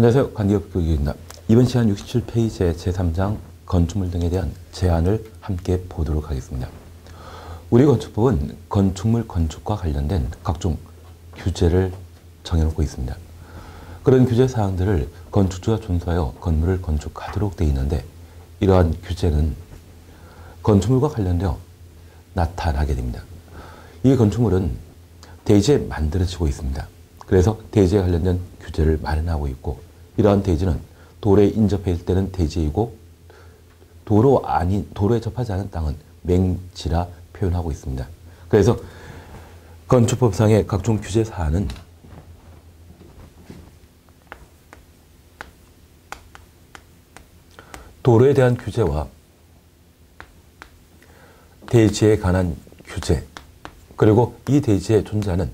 안녕하세요. 관계업교육입니다. 이번 시간 67페이지의 제3장 건축물 등에 대한 제안을 함께 보도록 하겠습니다. 우리 건축법은 건축물 건축과 관련된 각종 규제를 정해놓고 있습니다. 그런 규제 사항들을 건축주가 준수하여 건물을 건축하도록 되어 있는데, 이러한 규제는 건축물과 관련되어 나타나게 됩니다. 이 건축물은 대지에 만들어지고 있습니다. 그래서 대지에 관련된 규제를 마련하고 있고, 이러한 대지는 도로에 인접해 있을 때는 대지이고, 도로에 접하지 않은 땅은 맹지라 표현하고 있습니다. 그래서 건축법상의 각종 규제 사안은 도로에 대한 규제와 대지에 관한 규제, 그리고 이 대지에 존재하는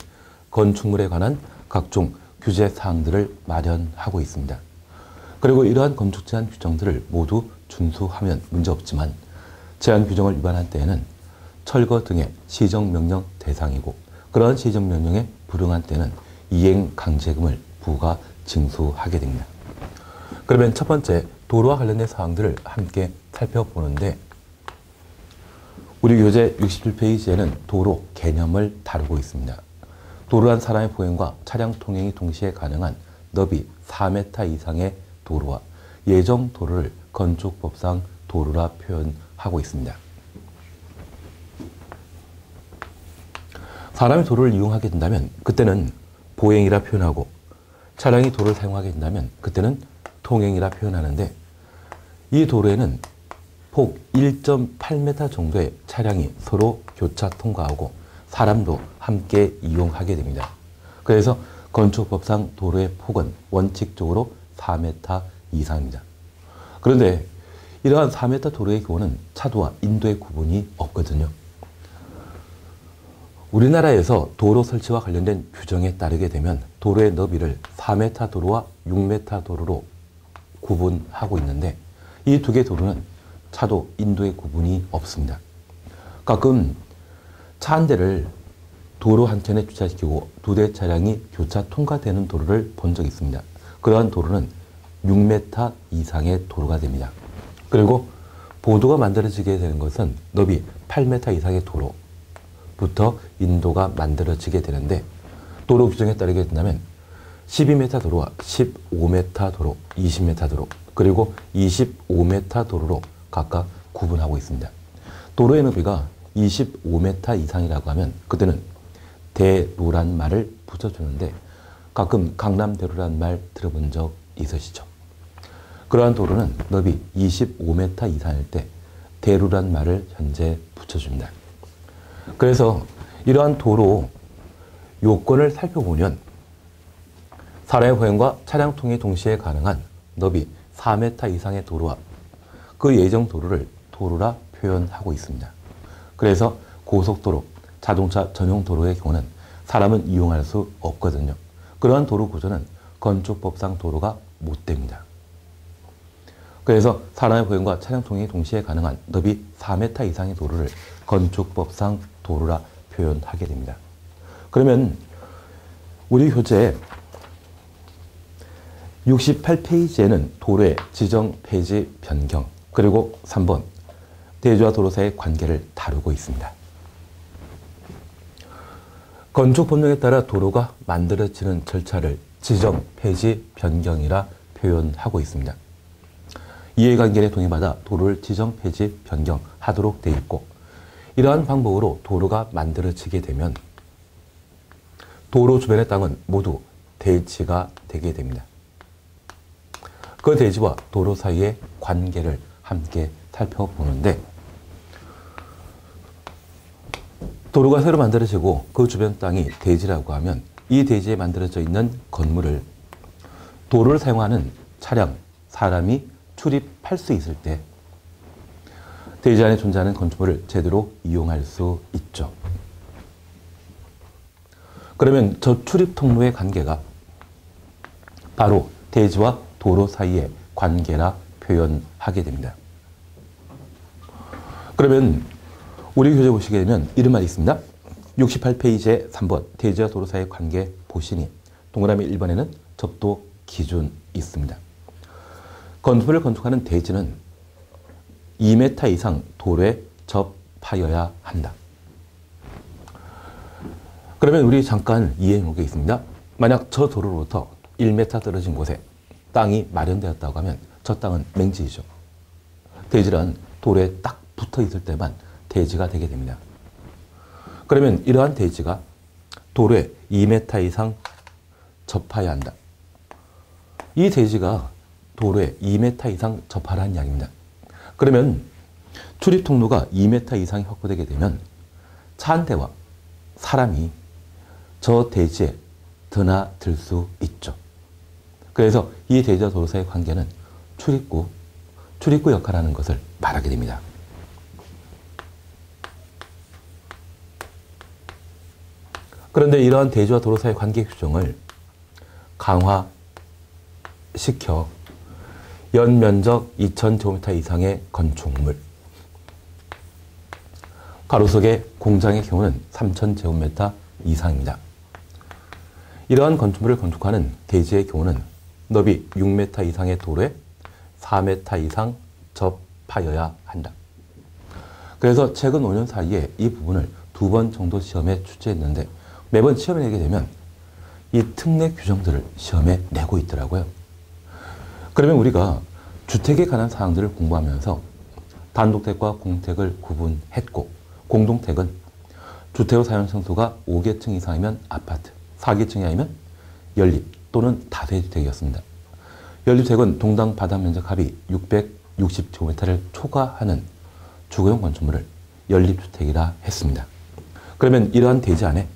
건축물에 관한 각종 규제 사항들을 마련하고 있습니다. 그리고 이러한 건축 제한 규정들을 모두 준수하면 문제없지만, 제한 규정을 위반한 때에는 철거 등의 시정명령 대상이고, 그러한 시정명령에 불응한 때는 이행 강제금을 부과 징수하게 됩니다. 그러면 첫 번째, 도로와 관련된 사항들을 함께 살펴보는데, 우리 교재 67페이지에는 도로 개념을 다루고 있습니다. 도로란 사람의 보행과 차량 통행이 동시에 가능한 너비 4m 이상의 도로와 예정 도로를 건축법상 도로라 표현하고 있습니다. 사람이 도로를 이용하게 된다면 그때는 보행이라 표현하고, 차량이 도로를 사용하게 된다면 그때는 통행이라 표현하는데, 이 도로에는 폭 1.8m 정도의 차량이 서로 교차 통과하고 사람도 함께 이용하게 됩니다. 그래서 건축법상 도로의 폭은 원칙적으로 4m 이상입니다. 그런데 이러한 4m 도로의 경우는 차도와 인도의 구분이 없거든요. 우리나라에서 도로 설치와 관련된 규정에 따르게 되면 도로의 너비를 4m 도로와 6m 도로로 구분하고 있는데, 이 두 개의 도로는 차도, 인도의 구분이 없습니다. 가끔 차 한 대를 도로 한켠에 주차시키고 두 대 차량이 교차 통과되는 도로를 본 적이 있습니다. 그러한 도로는 6m 이상의 도로가 됩니다. 그리고 보도가 만들어지게 되는 것은 너비 8m 이상의 도로부터 인도가 만들어지게 되는데, 도로 규정에 따르게 된다면 12m 도로와 15m 도로, 20m 도로, 그리고 25m 도로로 각각 구분하고 있습니다. 도로의 너비가 25m 이상이라고 하면 그때는 대로란 말을 붙여주는데, 가끔 강남대로란 말 들어본 적 있으시죠? 그러한 도로는 너비 25m 이상일 때 대로란 말을 현재 붙여줍니다. 그래서 이러한 도로 요건을 살펴보면 사람의 보행과 차량 통행이 동시에 가능한 너비 4m 이상의 도로와 그 예정 도로를 도로라 표현하고 있습니다. 그래서 고속도로, 자동차 전용 도로의 경우는 사람은 이용할 수 없거든요. 그러한 도로 구조는 건축법상 도로가 못 됩니다. 그래서 사람의 보행과 차량 통행이 동시에 가능한 너비 4m 이상의 도로를 건축법상 도로라 표현하게 됩니다. 그러면 우리 교재 68페이지에는 도로의 지정, 폐지, 변경, 그리고 3번 대지와 도로 사이의 관계를 다루고 있습니다. 건축법령에 따라 도로가 만들어지는 절차를 지정, 폐지, 변경이라 표현하고 있습니다. 이해관계에 동의받아 도로를 지정, 폐지, 변경하도록 되어 있고, 이러한 방법으로 도로가 만들어지게 되면 도로 주변의 땅은 모두 대지가 되게 됩니다. 그 대지와 도로 사이의 관계를 함께 살펴보는데, 도로가 새로 만들어지고 그 주변 땅이 대지라고 하면 이 대지에 만들어져 있는 건물을 도로를 사용하는 차량, 사람이 출입할 수 있을 때 대지 안에 존재하는 건축물을 제대로 이용할 수 있죠. 그러면 저 출입 통로의 관계가 바로 대지와 도로 사이의 관계라 표현하게 됩니다. 그러면 우리 교재 보시게 되면 이런 말이 있습니다. 68페이지에 3번 대지와 도로 사이의 관계 보시니, 동그라미 1번에는 접도 기준이 있습니다. 건물을 건축하는 대지는 2m 이상 도로에 접하여야 한다. 그러면 우리 잠깐 이해해 볼 게 있습니다. 만약 저 도로로부터 1m 떨어진 곳에 땅이 마련되었다고 하면 저 땅은 맹지이죠. 대지란 도로에 딱 붙어 있을 때만 대지가 되게 됩니다. 그러면 이러한 대지가 도로에 2m 이상 접하여야 한다. 이 대지가 도로에 2m 이상 접하라는 이야기입니다. 그러면 출입 통로가 2m 이상이 확보되게 되면 차 한 대와 사람이 저 대지에 드나들 수 있죠. 그래서 이 대지와 도로 사이의 관계는 출입구 역할하는 것을 말하게 됩니다. 그런데 이러한 대지와 도로 사이의 관계 규정을 강화시켜 연면적 2000제곱미터 이상의 건축물, 가로속의 공장의 경우는 3000제곱미터 이상입니다. 이러한 건축물을 건축하는 대지의 경우는 너비 6m 이상의 도로에 4m 이상 접하여야 한다. 그래서 최근 5년 사이에 이 부분을 2번 정도 시험에 출제했는데 매번 시험에 내게 되면 이 특례 규정들을 시험에 내고 있더라고요. 그러면 우리가 주택에 관한 사항들을 공부하면서 단독택과 공택을 구분했고, 공동택은 주택의 사용 층수가 5계층 이상이면 아파트, 4계층이 아니면 연립 또는 다세대 주택이었습니다. 연립주택은 동당 바닥 면적 합이 660제곱미터를 초과하는 주거용 건축물을 연립주택이라 했습니다. 그러면 이러한 대지 안에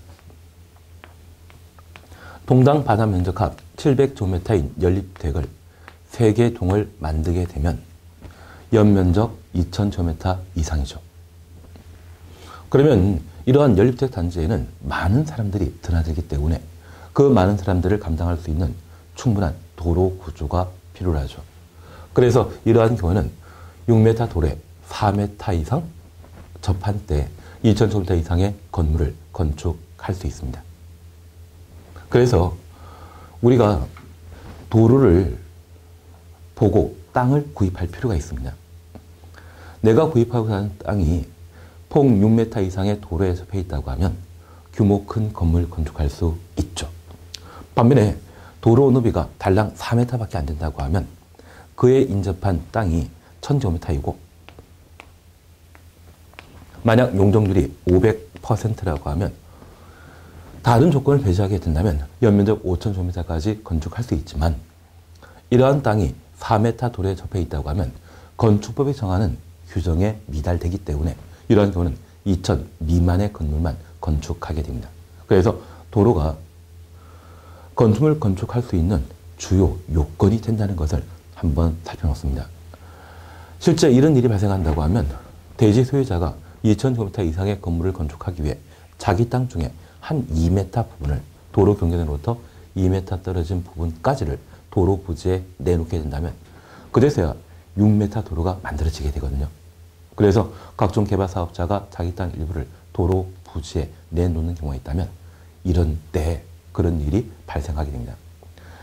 동당 바닥 면적 합 700제곱미터인 연립주택을 3개 동을 만들게 되면 연면적 2000제곱미터 이상이죠. 그러면 이러한 연립주택 단지에는 많은 사람들이 드나들기 때문에 그 많은 사람들을 감당할 수 있는 충분한 도로 구조가 필요하죠. 그래서 이러한 경우는 6m 도로에 4m 이상 접한 때 2000제곱미터 이상의 건물을 건축할 수 있습니다. 그래서 우리가 도로를 보고 땅을 구입할 필요가 있습니다. 내가 구입하고 사는 땅이 폭 6m 이상의 도로에 접해 있다고 하면 규모 큰 건물 건축할 수 있죠. 반면에 도로 너비가 달랑 4m밖에 안 된다고 하면 그에 인접한 땅이 1000제곱미터이고 만약 용적률이 500%라고 하면 다른 조건을 배제하게 된다면 연면적 5000제곱미터까지 건축할 수 있지만 이러한 땅이 4m 도로에 접해 있다고 하면 건축법이 정하는 규정에 미달되기 때문에 이러한 경우는 2000 미만의 건물만 건축하게 됩니다. 그래서 도로가 건축을 건축할 수 있는 주요 요건이 된다는 것을 한번 살펴놓습니다. 실제 이런 일이 발생한다고 하면 대지 소유자가 2000제곱미터 이상의 건물을 건축하기 위해 자기 땅 중에 한 2m 부분을 도로 경계선으로부터 2m 떨어진 부분까지를 도로 부지에 내놓게 된다면 그제서야 6m 도로가 만들어지게 되거든요. 그래서 각종 개발 사업자가 자기 땅 일부를 도로 부지에 내놓는 경우가 있다면 이런 때에 그런 일이 발생하게 됩니다.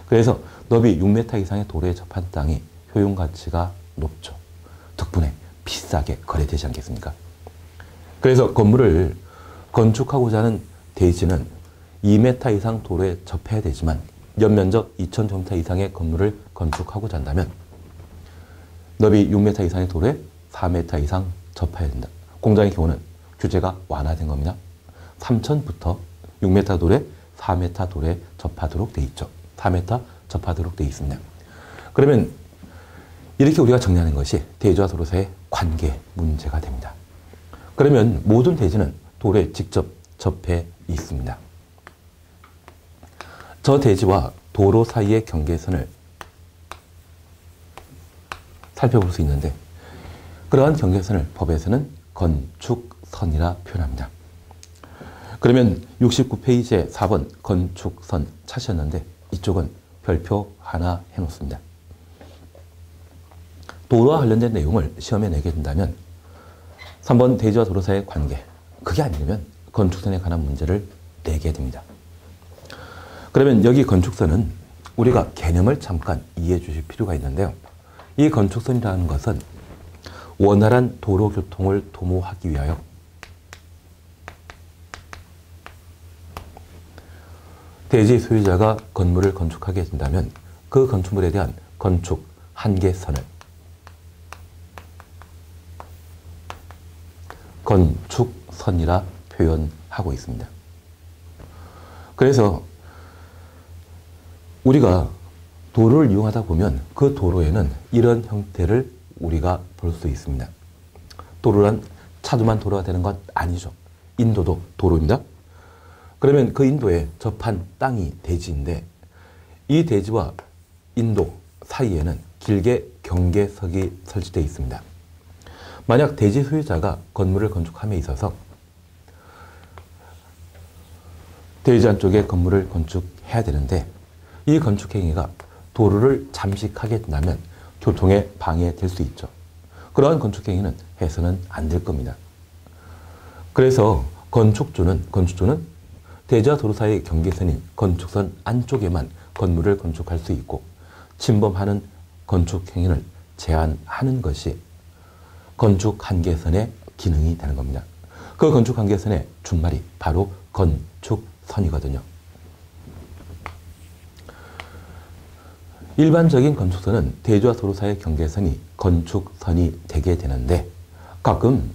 그래서 너비 6m 이상의 도로에 접한 땅이 효용 가치가 높죠. 덕분에 비싸게 거래되지 않겠습니까? 그래서 건물을 건축하고자 하는 대지는 2m 이상 도로에 접해야 되지만 연면적 2000제곱미터 이상의 건물을 건축하고자 한다면 너비 6m 이상의 도로에 4m 이상 접해야 된다. 공장의 경우는 규제가 완화된 겁니다. 3000부터 6m 도로에 4m 도로에 접하도록 되어 있죠. 4m 접하도록 되어 있습니다. 그러면 이렇게 우리가 정리하는 것이 대지와 도로 사이의 관계 문제가 됩니다. 그러면 모든 대지는 도로에 직접 접해 있습니다. 저 대지와 도로 사이의 경계선을 살펴볼 수 있는데 그러한 경계선을 법에서는 건축선이라 표현합니다. 그러면 69페이지에 4번 건축선 찾으셨는데 이쪽은 별표 하나 해놓습니다. 도로와 관련된 내용을 시험에 내게 된다면 3번 대지와 도로 사이의 관계, 그게 아니면 건축선에 관한 문제를 내게 됩니다. 그러면 여기 건축선은 우리가 개념을 잠깐 이해해 주실 필요가 있는데요. 이 건축선이라는 것은 원활한 도로 교통을 도모하기 위하여 대지 소유자가 건물을 건축하게 된다면 그 건축물에 대한 건축 한계선을 건축선이라 표현하고 있습니다. 그래서 우리가 도로를 이용하다 보면 그 도로에는 이런 형태를 우리가 볼 수 있습니다. 도로란 차도만 도로가 되는 것 아니죠. 인도도 도로입니다. 그러면 그 인도에 접한 땅이 대지인데 이 대지와 인도 사이에는 길게 경계석이 설치되어 있습니다. 만약 대지 소유자가 건물을 건축함에 있어서 대지 안쪽에 건물을 건축해야 되는데 이 건축 행위가 도로를 잠식하게 된다면 교통에 방해될 수 있죠. 그러한 건축 행위는 해서는 안 될 겁니다. 그래서 건축주는 대지와 도로 사이의 경계선인 건축선 안쪽에만 건물을 건축할 수 있고 침범하는 건축 행위를 제한하는 것이 건축 한계선의 기능이 되는 겁니다. 그 건축 한계선의 준말이 바로 건축선이거든요. 일반적인 건축선은 대지와 도로 사이의 경계선이 건축선이 되게 되는데 가끔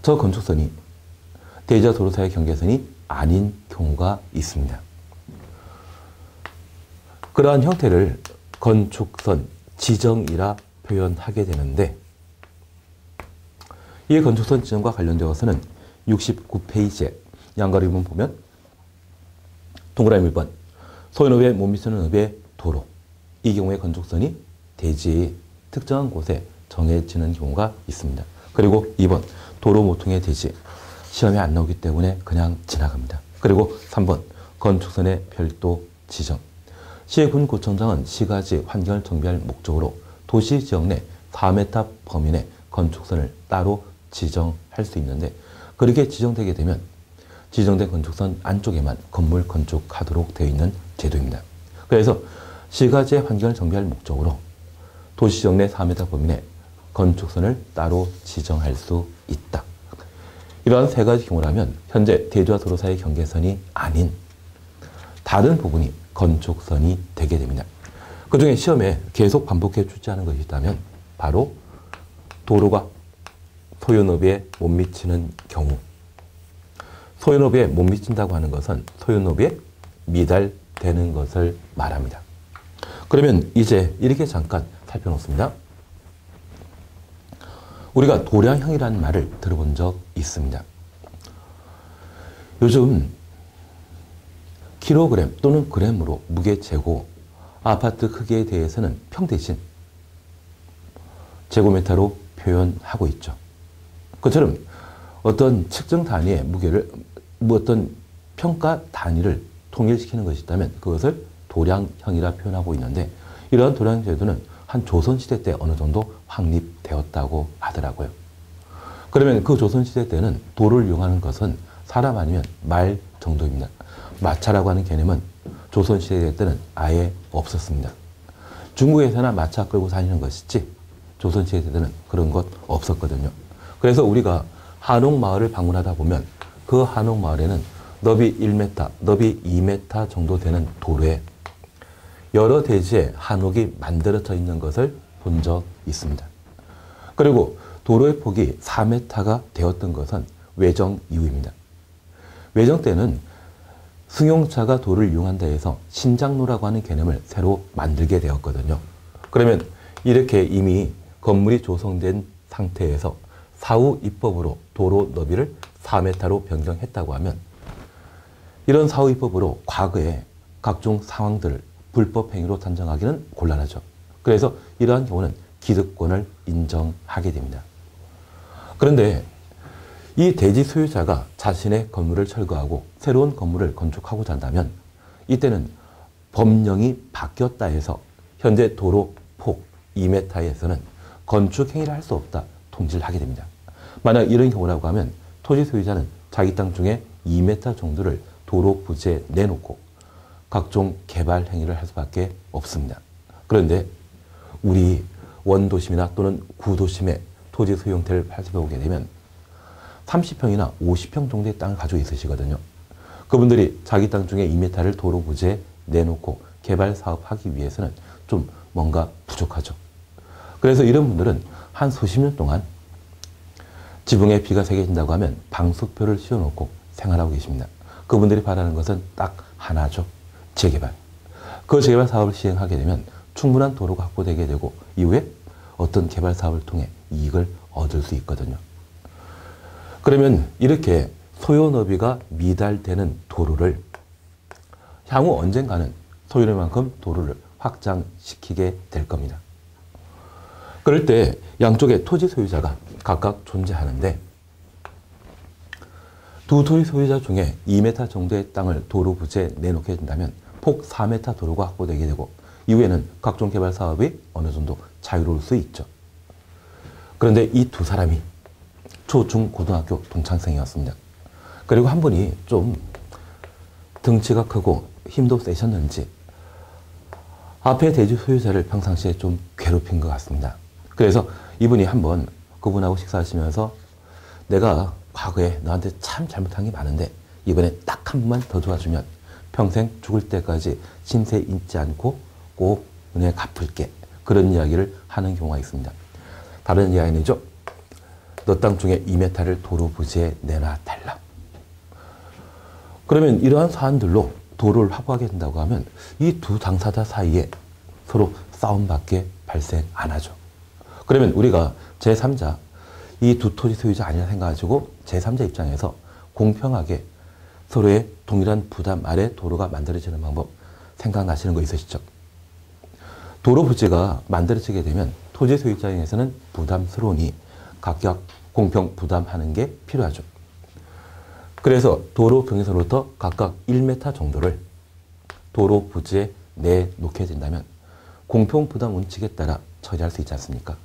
저 건축선이 대지와 도로 사이의 경계선이 아닌 경우가 있습니다. 그러한 형태를 건축선 지정이라 표현하게 되는데 이 건축선 지정과 관련되어서는 69페이지에 양가리문 보면 동그라미 1번 소유업에 못 미치는 업의 도로 이 경우에 건축선이 대지의 특정한 곳에 정해지는 경우가 있습니다. 그리고 2번 도로 모퉁이의 대지 시험에 안 나오기 때문에 그냥 지나갑니다. 그리고 3번 건축선의 별도 지정 시군구청장은 시가지 환경을 정비할 목적으로 도시 지역 내 4m 범위 내 건축선을 따로 지정할 수 있는데 그렇게 지정되게 되면 지정된 건축선 안쪽에만 건물 건축하도록 되어 있는 제도입니다. 그래서 시가지의 환경을 정비할 목적으로 도시 지역 내 4m 범위 내 건축선을 따로 지정할 수 있다. 이러한 세 가지 경우라면 현재 대지와 도로 사이의 경계선이 아닌 다른 부분이 건축선이 되게 됩니다. 그 중에 시험에 계속 반복해 출제하는 것이 있다면 바로 도로가 소유노비에 못 미치는 경우 소유노비에 못 미친다고 하는 것은 소유노비에 미달되는 것을 말합니다. 그러면 이제 이렇게 잠깐 살펴놓습니다. 우리가 도량형이라는 말을 들어본 적 있습니다. 요즘 킬로그램 또는 그램으로 무게 재고 아파트 크기에 대해서는 평 대신 제곱미터로 표현하고 있죠. 그처럼 어떤 측정 단위의 무게를 어떤 평가 단위를 통일시키는 것이 있다면 그것을 도량형이라 표현하고 있는데 이러한 도량 제도는 한 조선시대 때 어느 정도 확립되었다고 하더라고요. 그러면 그 조선시대 때는 도를 이용하는 것은 사람 아니면 말 정도입니다. 마차라고 하는 개념은 조선시대 때는 아예 없었습니다. 중국에서나 마차 끌고 다니는 것이지 조선시대 때는 그런 것 없었거든요. 그래서 우리가 한옥마을을 방문하다 보면 그 한옥마을에는 너비 1m, 너비 2m 정도 되는 도로에 여러 대지의 한옥이 만들어져 있는 것을 본 적 있습니다. 그리고 도로의 폭이 4m가 되었던 것은 외정 이후입니다. 외정 때는 승용차가 도를 이용한다 해서 신장로라고 하는 개념을 새로 만들게 되었거든요. 그러면 이렇게 이미 건물이 조성된 상태에서 사후 입법으로 도로 너비를 4m로 변경했다고 하면 이런 사후 입법으로 과거에 각종 상황들을 불법 행위로 단정하기는 곤란하죠. 그래서 이러한 경우는 기득권을 인정하게 됩니다. 그런데 이 대지 소유자가 자신의 건물을 철거하고 새로운 건물을 건축하고자 한다면 이때는 법령이 바뀌었다 해서 현재 도로 폭 2m에서는 건축 행위를 할 수 없다 통지를 하게 됩니다. 만약 이런 경우라고 하면 토지 소유자는 자기 땅 중에 2m 정도를 도로 부지에 내놓고 각종 개발 행위를 할 수밖에 없습니다. 그런데 우리 원도심이나 또는 구도심의 토지 소유 형태를 살펴보게 되면 30평이나 50평 정도의 땅을 가지고 있으시거든요. 그분들이 자기 땅 중에 2m를 도로 부지에 내놓고 개발 사업하기 위해서는 좀 뭔가 부족하죠. 그래서 이런 분들은 한 수십 년 동안 지붕에 비가 새겨진다고 하면 방수표를 씌워놓고 생활하고 계십니다. 그분들이 바라는 것은 딱 하나죠. 재개발. 그 재개발 사업을 시행하게 되면 충분한 도로가 확보되게 되고 이후에 어떤 개발 사업을 통해 이익을 얻을 수 있거든요. 그러면 이렇게 소요 너비가 미달되는 도로를 향후 언젠가는 소요너비만큼 도로를 확장시키게 될 겁니다. 그럴 때 양쪽의 토지 소유자가 각각 존재하는데 두 토지 소유자 중에 2m 정도의 땅을 도로 부지에 내놓게 된다면 폭 4m 도로가 확보되게 되고 이후에는 각종 개발 사업이 어느 정도 자유로울 수 있죠. 그런데 이 두 사람이 초, 중, 고등학교 동창생이었습니다. 그리고 한 분이 좀 덩치가 크고 힘도 세셨는지 앞에 대지 소유자를 평상시에 좀 괴롭힌 것 같습니다. 그래서 이분이 한번 그분하고 식사하시면서 내가 과거에 너한테 참 잘못한 게 많은데 이번에 딱 한 번만 더 도와주면 평생 죽을 때까지 신세 잊지 않고 꼭 은혜 갚을게. 그런 이야기를 하는 경우가 있습니다. 다른 이야기 아니죠. 너 땅 중에 2m를 도로 부지에 내놔달라. 그러면 이러한 사안들로 도로를 확보하게 된다고 하면 이 두 당사자 사이에 서로 싸움밖에 발생 안 하죠. 그러면 우리가 제3자, 이 두 토지 소유자 아니라 생각하시고 제3자 입장에서 공평하게 서로의 동일한 부담 아래 도로가 만들어지는 방법 생각나시는 거 있으시죠? 도로 부지가 만들어지게 되면 토지 소유자 입장에서는 부담스러우니 각각 공평 부담하는 게 필요하죠. 그래서 도로 경계선으로부터 각각 1m 정도를 도로 부지에 내놓게 된다면 공평 부담 원칙에 따라 처리할 수 있지 않습니까?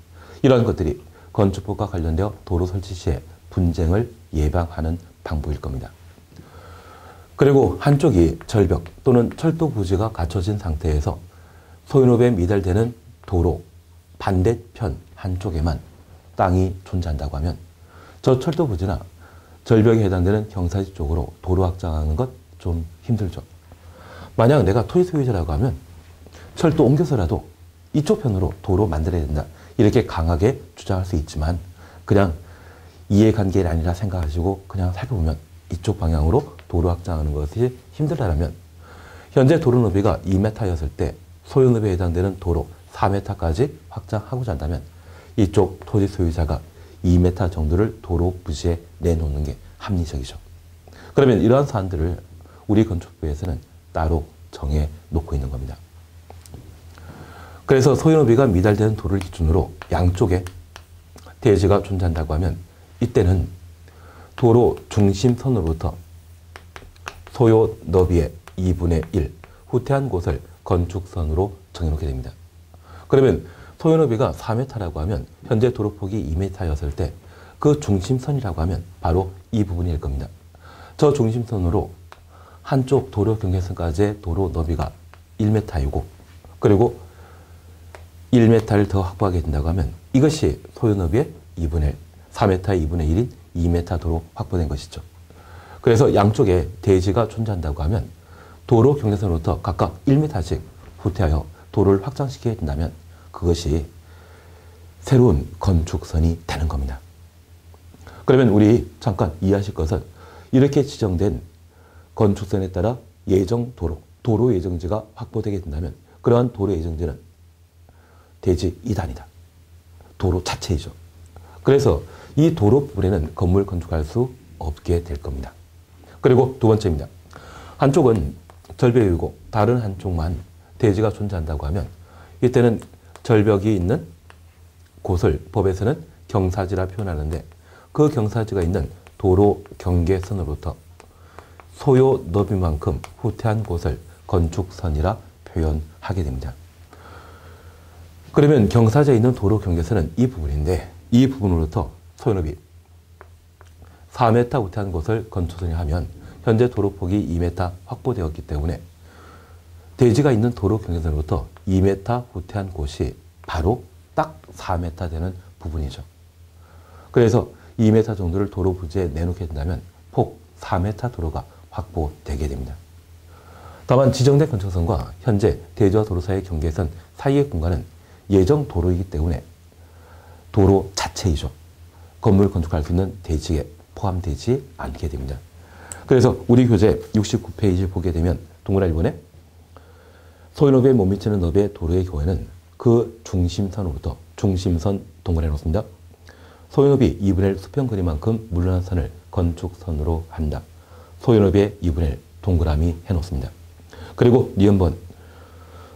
이러한 것들이 건축법과 관련되어 도로 설치 시에 분쟁을 예방하는 방법일 겁니다. 그리고 한쪽이 절벽 또는 철도 부지가 갖춰진 상태에서 소유업에 미달되는 도로 반대편 한쪽에만 땅이 존재한다고 하면 저 철도 부지나 절벽에 해당되는 경사지 쪽으로 도로 확장하는 것 좀 힘들죠. 만약 내가 토지 소유자라고 하면 철도 옮겨서라도 이쪽 편으로 도로 만들어야 된다. 이렇게 강하게 주장할 수 있지만 그냥 이해관계가 아니라 생각하시고 그냥 살펴보면 이쪽 방향으로 도로 확장하는 것이 힘들다면 현재 도로 너비가 2m였을 때 소유 너비에 해당되는 도로 4m까지 확장하고자 한다면 이쪽 토지 소유자가 2m 정도를 도로 부지에 내놓는 게 합리적이죠. 그러면 이러한 사안들을 우리 건축부에서는 따로 정해 놓고 있는 겁니다. 그래서 소유 너비가 미달되는 도로를 기준으로 양쪽에 대지가 존재한다고 하면 이때는 도로 중심선으로부터 소요 너비의 2분의 1 후퇴한 곳을 건축선으로 정해놓게 됩니다. 그러면 소요 너비가 4m라고 하면 현재 도로폭이 2m였을 때 그 중심선이라고 하면 바로 이 부분일 겁니다. 저 중심선으로 한쪽 도로 경계선까지의 도로 너비가 1m이고 그리고 1m를 더 확보하게 된다고 하면 이것이 소요 너비의 2분의 1, 4m의 2분의 1인 2m 도로 확보된 것이죠. 그래서 양쪽에 대지가 존재한다고 하면 도로 경계선으로부터 각각 1m씩 후퇴하여 도로를 확장시키게 된다면 그것이 새로운 건축선이 되는 겁니다. 그러면 우리 잠깐 이해하실 것은 이렇게 지정된 건축선에 따라 예정 도로 예정지가 확보되게 된다면 그러한 도로 예정지는 대지 2단이다. 도로 자체이죠. 그래서 이 도로 부분에는 건물 건축할 수 없게 될 겁니다. 그리고 두 번째입니다. 한쪽은 절벽이고 다른 한쪽만 대지가 존재한다고 하면 이때는 절벽이 있는 곳을 법에서는 경사지라 표현하는데 그 경사지가 있는 도로 경계선으로부터 소요 너비만큼 후퇴한 곳을 건축선이라 표현하게 됩니다. 그러면 경사지에 있는 도로 경계선은 이 부분인데 이 부분으로부터 소요 너비 4m 후퇴한 곳을 건축선이 하면 현재 도로폭이 2m 확보되었기 때문에 대지가 있는 도로 경계선으로부터 2m 후퇴한 곳이 바로 딱 4m 되는 부분이죠. 그래서 2m 정도를 도로 부지에 내놓게 된다면 폭 4m 도로가 확보되게 됩니다. 다만 지정된 건축선과 현재 대지와 도로 사이의 경계선 사이의 공간은 예정 도로이기 때문에 도로 자체이죠. 건물을 건축할 수 있는 대지에 포함되지 않게 됩니다. 그래서 우리 교재 69페이지를 보게 되면 동그라미 1번에 소유너비에 못 미치는 너비의 도로의 경우에는 그 중심선으로부터 중심선 동그라미 놓습니다. 소유너비 2분의 1 수평거리만큼 물러난 선을 건축선으로 한다. 소유너비의 2분의 1 동그라미 해놓습니다. 그리고 니은번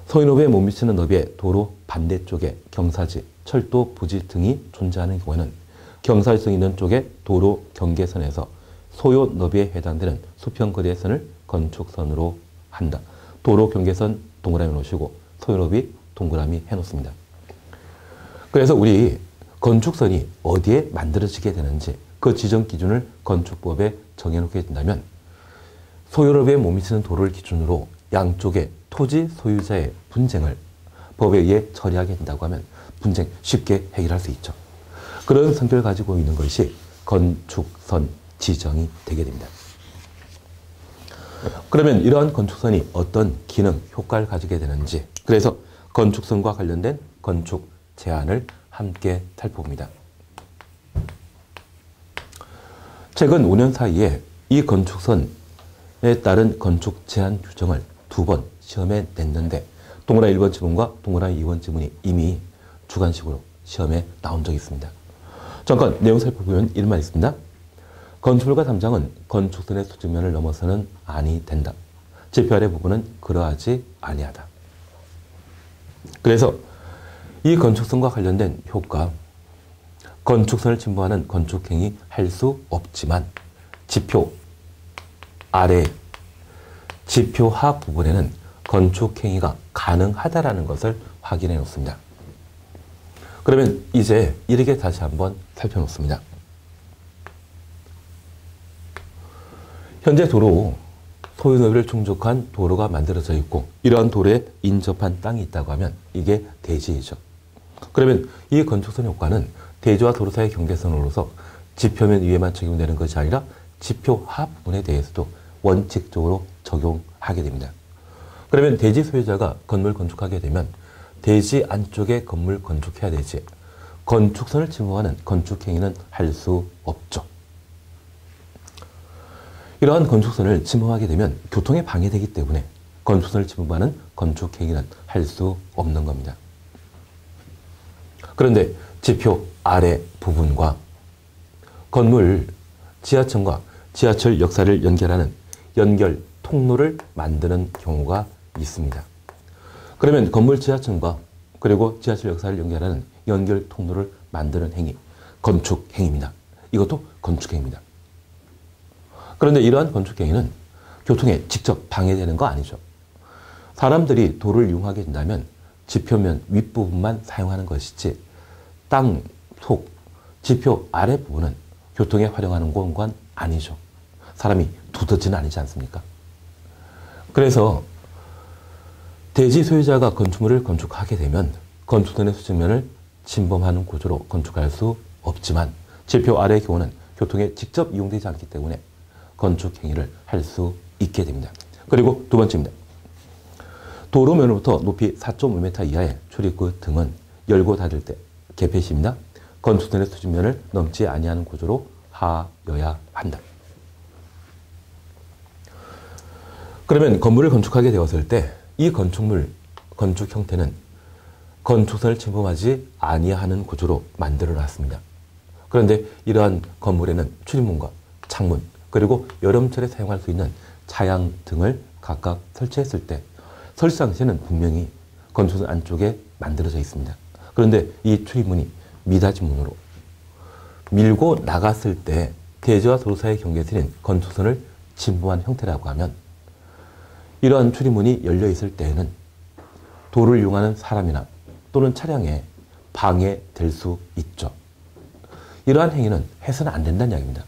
소유너비에 못 미치는 너비의 도로 반대쪽에 경사지, 철도 부지 등이 존재하는 경우에는 경사지층이 있는 쪽의 도로 경계선에서 소요 너비에 해당되는 수평거리의 선을 건축선으로 한다. 도로 경계선 동그라미 놓으시고 소요 너비 동그라미 해놓습니다. 그래서 우리 건축선이 어디에 만들어지게 되는지 그 지정 기준을 건축법에 정해놓게 된다면 소유너비에 못 미치는 도로를 기준으로 양쪽의 토지 소유자의 분쟁을 법에 의해 처리하게 된다고 하면 분쟁 쉽게 해결할 수 있죠. 그런 성격을 가지고 있는 것이 건축선 지정이 되게 됩니다. 그러면 이러한 건축선이 어떤 기능, 효과를 가지게 되는지, 그래서 건축선과 관련된 건축 제한을 함께 살펴봅니다. 최근 5년 사이에 이 건축선에 따른 건축 제한 규정을 2번 시험에 냈는데 동그라미 1번 지문과 동그라미 2번 지문이 이미 주관식으로 시험에 나온 적이 있습니다. 잠깐 내용 살펴보면 이런 있습니다. 건축물과 담장은 건축선의 수직면을 넘어서는 아니 된다. 지표 아래 부분은 그러하지 아니하다. 그래서 이 건축선과 관련된 효과, 건축선을 침범하는 건축행위 할 수 없지만 지표 아래 지표 하 부분에는 건축행위가 가능하다라는 것을 확인해 놓습니다. 그러면 이제 이렇게 다시 한번 살펴놓습니다. 현재 도로, 소유 너비를 충족한 도로가 만들어져 있고 이러한 도로에 인접한 땅이 있다고 하면 이게 대지이죠. 그러면 이 건축선 효과는 대지와 도로 사이의 경계선으로서 지표면 위에만 적용되는 것이 아니라 지표 하 부분에 대해서도 원칙적으로 적용하게 됩니다. 그러면 대지 소유자가 건물 건축하게 되면 대지 안쪽에 건물 건축해야 되지 건축선을 침범하는 건축행위는 할 수 없죠. 이러한 건축선을 침범하게 되면 교통에 방해되기 때문에 건축선을 침범하는 건축행위는 할 수 없는 겁니다. 그런데 지표 아래 부분과 건물 지하층과 지하철 역사를 연결하는 연결 통로를 만드는 경우가 있습니다. 그러면 건물 지하층과 그리고 지하철 역사를 연결하는 연결 통로를 만드는 행위, 건축행위입니다. 이것도 건축행위입니다. 그런데 이러한 건축행위는 교통에 직접 방해되는 거 아니죠. 사람들이 도로를 이용하게 된다면 지표면 윗부분만 사용하는 것이지 땅 속, 지표 아래 부분은 교통에 활용하는 공간 아니죠. 사람이 두더지는 아니지 않습니까? 그래서 대지 소유자가 건축물을 건축하게 되면 건축선의 수직면을 침범하는 구조로 건축할 수 없지만 지표 아래의 경우는 교통에 직접 이용되지 않기 때문에 건축행위를 할 수 있게 됩니다. 그리고 두 번째입니다. 도로면으로부터 높이 4.5m 이하의 출입구 등은 열고 닫을 때 개폐시입니다. 건축선의 수직면을 넘지 아니하는 구조로 하여야 한다. 그러면 건물을 건축하게 되었을 때 이 건축물, 건축 형태는 건축선을 침범하지 아니하는 구조로 만들어 놨습니다. 그런데 이러한 건물에는 출입문과 창문, 그리고 여름철에 사용할 수 있는 차양 등을 각각 설치했을 때 설치 당시에는 분명히 건축선 안쪽에 만들어져 있습니다. 그런데 이 출입문이 미닫이문으로 밀고 나갔을 때 대지와 도로 사이의 경계선인 건축선을 침범한 형태라고 하면 이러한 출입문이 열려 있을 때에는 도로를 이용하는 사람이나 또는 차량에 방해될 수 있죠. 이러한 행위는 해서는 안 된다는 이야기입니다.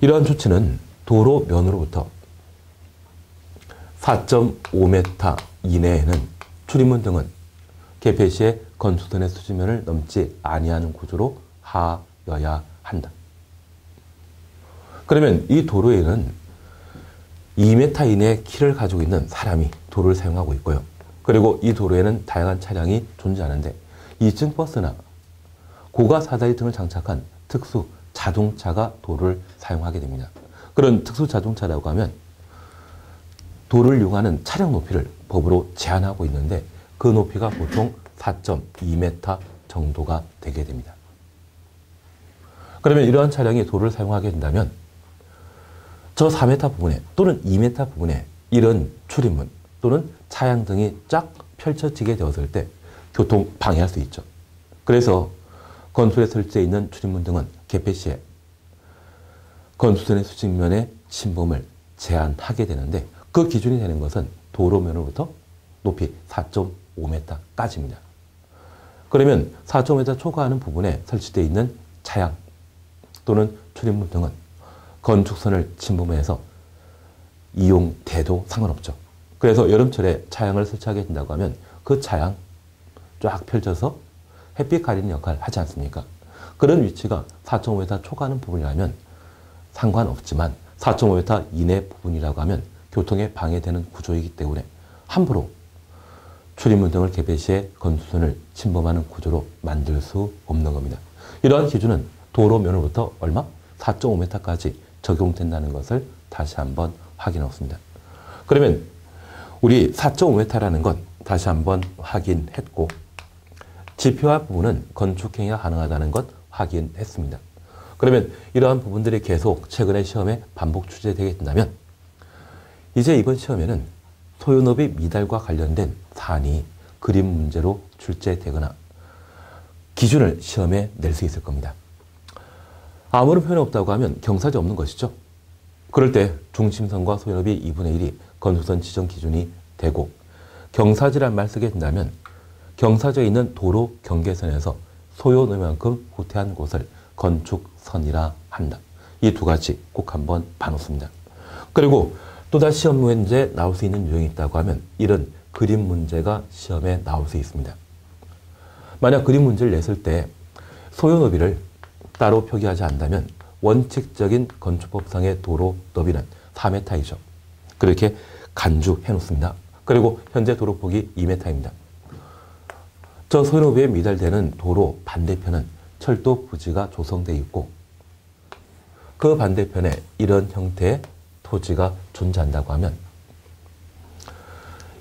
이러한 조치는 도로면으로부터 4.5m 이내에는 출입문 등은 개폐 시에 건축선의 수지면을 넘지 아니하는 구조로 하여야 한다. 그러면 이 도로에는 2m 이내의 키를 가지고 있는 사람이 도로를 사용하고 있고요. 그리고 이 도로에는 다양한 차량이 존재하는데 2층 버스나 고가 사다리 등을 장착한 특수 자동차가 도로를 사용하게 됩니다. 그런 특수 자동차라고 하면 도로를 이용하는 차량 높이를 법으로 제한하고 있는데 그 높이가 보통 4.2m 정도가 되게 됩니다. 그러면 이러한 차량이 도로를 사용하게 된다면 저 4m 부분에 또는 2m 부분에 이런 출입문 또는 차량 등이 쫙 펼쳐지게 되었을 때 교통 방해할 수 있죠. 그래서 건물에 설치되어 있는 출입문 등은 개폐 시에 건축선의 수직면의 침범을 제한하게 되는데 그 기준이 되는 것은 도로면으로부터 높이 4.5m까지입니다. 그러면 4.5m 초과하는 부분에 설치되어 있는 차량 또는 출입문 등은 건축선을 침범해서 이용돼도 상관없죠. 그래서 여름철에 차량을 설치하게 된다고 하면 그 차량 쫙 펼쳐서 햇빛 가리는 역할을 하지 않습니까? 그런 위치가 4.5m 초과하는 부분이라면 상관없지만 4.5m 이내 부분이라고 하면 교통에 방해되는 구조이기 때문에 함부로 출입문 등을 개폐 시에 건축선을 침범하는 구조로 만들 수 없는 겁니다. 이러한 기준은 도로면으로부터 얼마? 4.5m까지 적용된다는 것을 다시 한번 확인했습니다. 그러면 우리 4.5m라는 건 다시 한번 확인했고 지표화 부분은 건축행위가 가능하다는 것 확인했습니다. 그러면 이러한 부분들이 계속 최근에 시험에 반복 출제되게 된다면 이제 이번 시험에는 소유너비 미달과 관련된 사안이 그림 문제로 출제되거나 기준을 시험에 낼 수 있을 겁니다. 아무런 표현이 없다고 하면 경사지 없는 것이죠. 그럴 때 중심선과 소유너비 2분의 1이 건축선 지정 기준이 되고 경사지란 말 쓰게 된다면 경사지에 있는 도로 경계선에서 소요너비만큼 후퇴한 곳을 건축선이라 한다. 이 두 가지 꼭 한번 봐놓습니다. 그리고 또다시 시험 문제에 나올 수 있는 유형이 있다고 하면 이런 그림 문제가 시험에 나올 수 있습니다. 만약 그림 문제를 냈을 때 소요너비를 따로 표기하지 않는다면 원칙적인 건축법상의 도로 너비는 4m이죠. 그렇게 간주해 놓습니다. 그리고 현재 도로폭이 2m입니다. 저 소요너비에 미달되는 도로 반대편은 철도 부지가 조성되어 있고 그 반대편에 이런 형태의 토지가 존재한다고 하면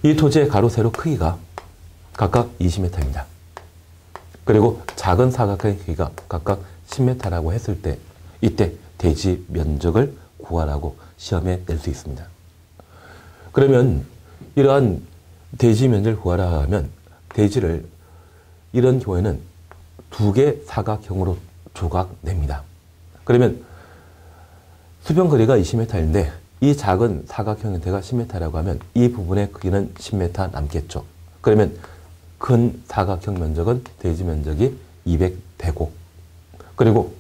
이 토지의 가로 세로 크기가 각각 20m입니다. 그리고 작은 사각형의 크기가 각각 10m라고 했을 때 이때 대지 면적을 구하라고 시험에 낼 수 있습니다. 그러면 이러한 대지 면적을 구하라 하면 대지를 이런 경우에는 두 개 사각형으로 조각냅니다. 그러면 수변거리가 20m인데 이 작은 사각형 형태가 10m라고 하면 이 부분의 크기는 10m 남겠죠. 그러면 큰 사각형 면적은 대지 면적이 200되고 그리고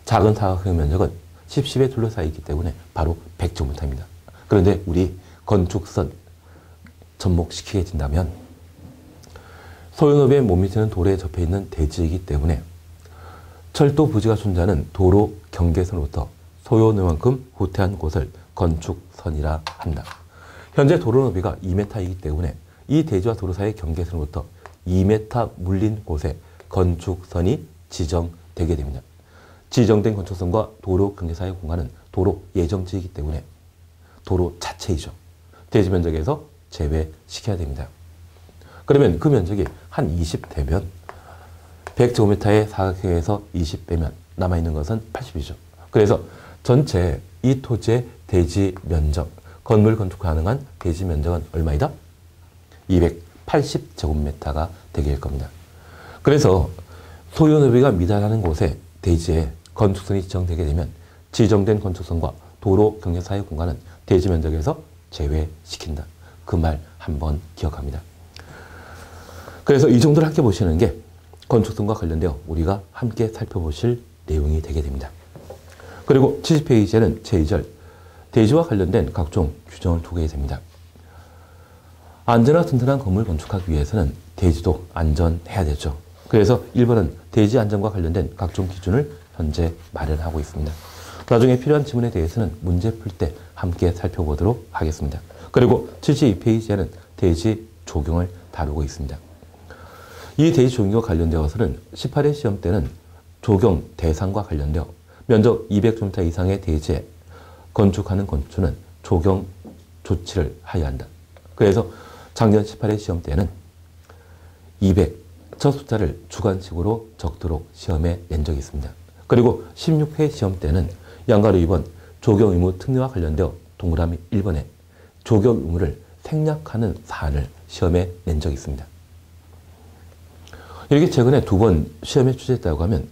작은 사각형 면적은 10, 10에 둘러싸여 있기 때문에 바로 100제곱미터입니다. 그런데 우리 건축선 접목시키게 된다면 소유너비에 못 미치는 도로에 접해 있는 대지이기 때문에 철도 부지가 존재하는 도로 경계선으로부터 소요너비만큼 후퇴한 곳을 건축선이라 한다. 현재 도로 너비가 2m이기 때문에 이 대지와 도로 사이의 경계선으로부터 2m 물린 곳에 건축선이 지정되게 됩니다. 지정된 건축선과 도로 경계 사이의 공간은 도로 예정지이기 때문에 도로 자체이죠. 대지 면적에서 제외시켜야 됩니다. 그러면 그 면적이 한 20되면 100제곱미터의 사각형에서 20 빼면 남아있는 것은 80이죠. 그래서 전체 이 토지의 대지 면적, 건물 건축 가능한 대지 면적은 얼마이다? 280제곱미터가 되게 될 겁니다. 그래서 소유너비가 미달하는 곳에 대지에 건축선이 지정되게 되면 지정된 건축선과 도로 경계 사이 공간은 대지 면적에서 제외시킨다. 그 말 한번 기억합니다. 그래서 이 정도를 함께 보시는 게 건축선과 관련되어 우리가 함께 살펴보실 내용이 되게 됩니다. 그리고 70페이지에는 제2절 대지와 관련된 각종 규정을 두게 됩니다. 안전하고 튼튼한 건물 건축하기 위해서는 대지도 안전해야 되죠. 그래서 1번은 대지 안전과 관련된 각종 기준을 현재 마련하고 있습니다. 나중에 필요한 지문에 대해서는 문제 풀 때 함께 살펴보도록 하겠습니다. 그리고 72페이지에는 대지 조경을 다루고 있습니다. 이 대지 조경과 관련되어서는 18회 시험 때는 조경 대상과 관련되어 면적 200제곱미터 이상의 대지에 건축하는 건축주는 조경 조치를 하여야 한다. 그래서 작년 18회 시험 때는 200 첫 숫자를 주관식으로 적도록 시험에 낸 적이 있습니다. 그리고 16회 시험 때는 양가로 2번 조경 의무 특례와 관련되어 동그라미 1번에 조경 의무를 생략하는 사안을 시험에 낸 적이 있습니다. 이렇게 최근에 2번 시험에 출제했다고 하면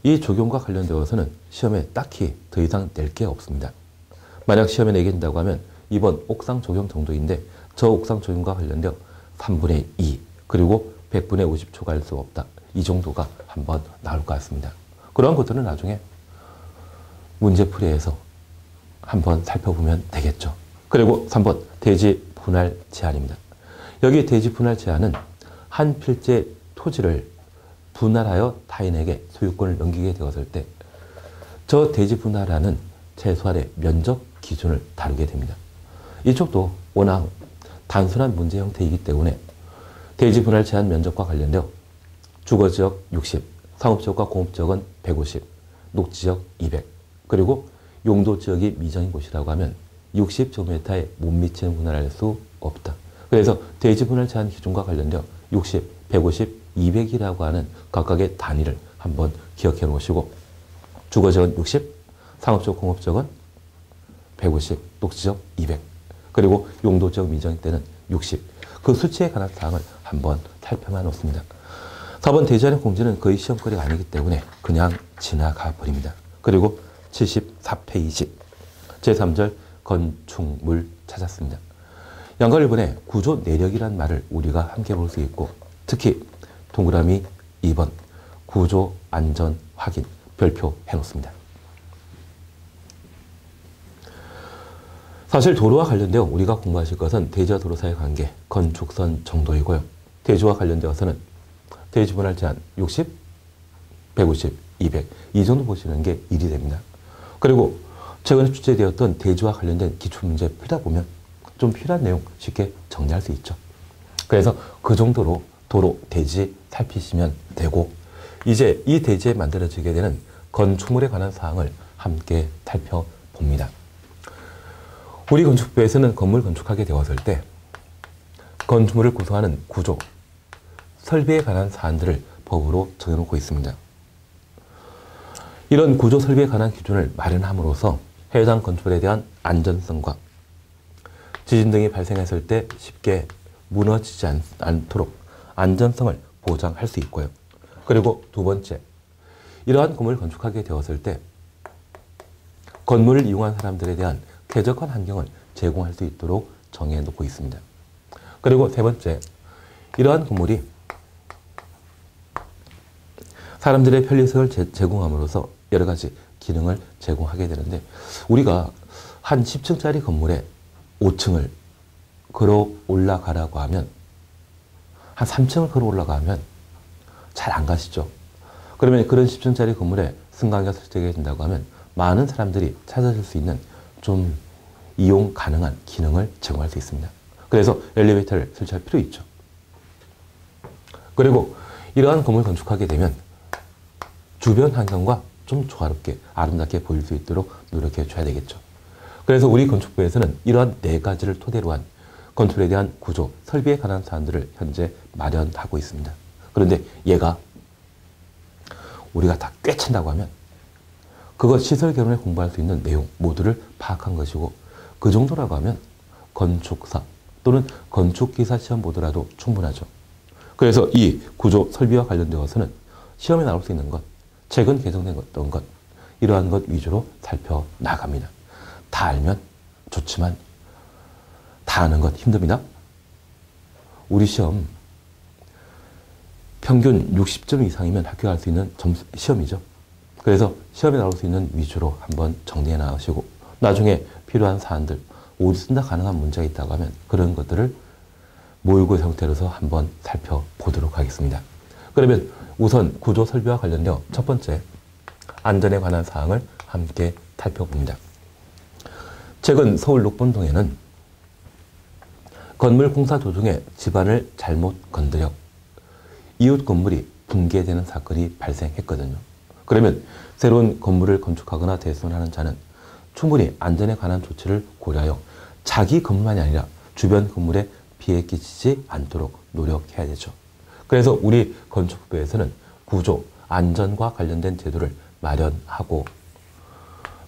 이 조경과 관련되어서는 시험에 딱히 더 이상 낼 게 없습니다. 만약 시험에 내게 된다고 하면 이번 옥상 조경 정도인데 저 옥상 조경과 관련되어 3분의 2 그리고 100분의 50초가 할 수 없다. 이 정도가 한번 나올 것 같습니다. 그러한 것들은 나중에 문제풀이에서 한번 살펴보면 되겠죠. 그리고 3번 대지 분할 제한입니다. 여기 대지 분할 제한은 한 필지 토지를 분할하여 타인에게 소유권을 넘기게 되었을 때 저 대지 분할하는 최소한의 면적 기준을 다루게 됩니다. 이쪽도 워낙 단순한 문제 형태이기 때문에 대지 분할 제한 면적과 관련되어 주거지역 60, 상업지역과 공업지역은 150, 녹지역 200, 그리고 용도지역이 미정인 곳이라고 하면 60제곱미터에 못 미치는 분할할 수 없다. 그래서 대지 분할 제한 기준과 관련되어 60, 150, 200이라고 하는 각각의 단위를 한번 기억해 놓으시고 주거지역은 60, 상업지역, 공업지역은 150, 녹지역 200, 그리고 용도지역 미정일 때는 60. 그 수치에 관한 사항을 한번 살펴만 놓습니다. 4번 대지안의 공지는 거의 시험거리가 아니기 때문에 그냥 지나가 버립니다. 그리고 74페이지 제3절 건축물 찾았습니다. 양가 1번에 구조 내력이라는 말을 우리가 함께 볼 수 있고 특히 동그라미 2번 구조 안전 확인 별표 해놓습니다. 사실 도로와 관련되어 우리가 공부하실 것은 대지와 도로 사이의 관계, 건축선 정도이고요. 대지와 관련되어서는 대지 분할 제한 60, 150, 200 이 정도 보시는 게 일이 됩니다. 그리고 최근에 출제되었던 대지와 관련된 기출문제 풀다 보면 좀 필요한 내용 쉽게 정리할 수 있죠. 그래서 그 정도로 도로, 대지 살피시면 되고 이제 이 대지에 만들어지게 되는 건축물에 관한 사항을 함께 살펴봅니다. 우리 건축부에서는 건물 건축하게 되었을 때 건축물을 구성하는 구조, 설비에 관한 사안들을 법으로 정해놓고 있습니다. 이런 구조 설비에 관한 기준을 마련함으로써 해당 건축물에 대한 안전성과 지진 등이 발생했을 때 쉽게 무너지지 않도록 안전성을 보장할 수 있고요. 그리고 두 번째, 이러한 건물을 건축하게 되었을 때 건물을 이용한 사람들에 대한 쾌적한 환경을 제공할 수 있도록 정해놓고 있습니다. 그리고 세 번째, 이러한 건물이 사람들의 편리성을 제공함으로써 여러 가지 기능을 제공하게 되는데 우리가 한 10층짜리 건물에 5층을 걸어 올라가라고 하면 한 3층을 걸어 올라가면 잘 안 가시죠. 그러면 그런 10층짜리 건물에 승강기가 설치되게 된다고 하면 많은 사람들이 찾아줄 수 있는 좀 이용 가능한 기능을 제공할 수 있습니다. 그래서 엘리베이터를 설치할 필요 있죠. 그리고 이러한 건물 건축하게 되면 주변 환경과 좀 조화롭게 아름답게 보일 수 있도록 노력해 줘야 되겠죠. 그래서 우리 건축부에서는 이러한 네 가지를 토대로 한 건축에 대한 구조, 설비에 관한 사안들을 현재 마련하고 있습니다. 그런데 얘가 우리가 다 꿰찬다고 하면 그것 시설 개론에 공부할 수 있는 내용 모두를 파악한 것이고 그 정도라고 하면 건축사 또는 건축기사 시험 보더라도 충분하죠. 그래서 이 구조 설비와 관련되어서는 시험에 나올 수 있는 것, 최근 개정된 어떤 것 이러한 것 위주로 살펴나갑니다. 다 알면 좋지만 다 아는 것 힘듭니다. 우리 시험 평균 60점 이상이면 합격할 수 있는 시험이죠. 그래서 시험에 나올 수 있는 위주로 한번 정리해 나가시고 나중에 필요한 사안들, 어디서나 가능한 문제가 있다고 하면 그런 것들을 모의고사 형태로서 한번 살펴보도록 하겠습니다. 그러면 우선 구조 설비와 관련되어 첫 번째 안전에 관한 사항을 함께 살펴봅니다. 최근 서울 녹본동에는 건물 공사 도중에 집안을 잘못 건드려 이웃 건물이 붕괴되는 사건이 발생했거든요. 그러면 새로운 건물을 건축하거나 대손하는 자는 충분히 안전에 관한 조치를 고려하여 자기 건물만이 아니라 주변 건물에 피해 끼치지 않도록 노력해야 되죠. 그래서 우리 건축부에서는 구조, 안전과 관련된 제도를 마련하고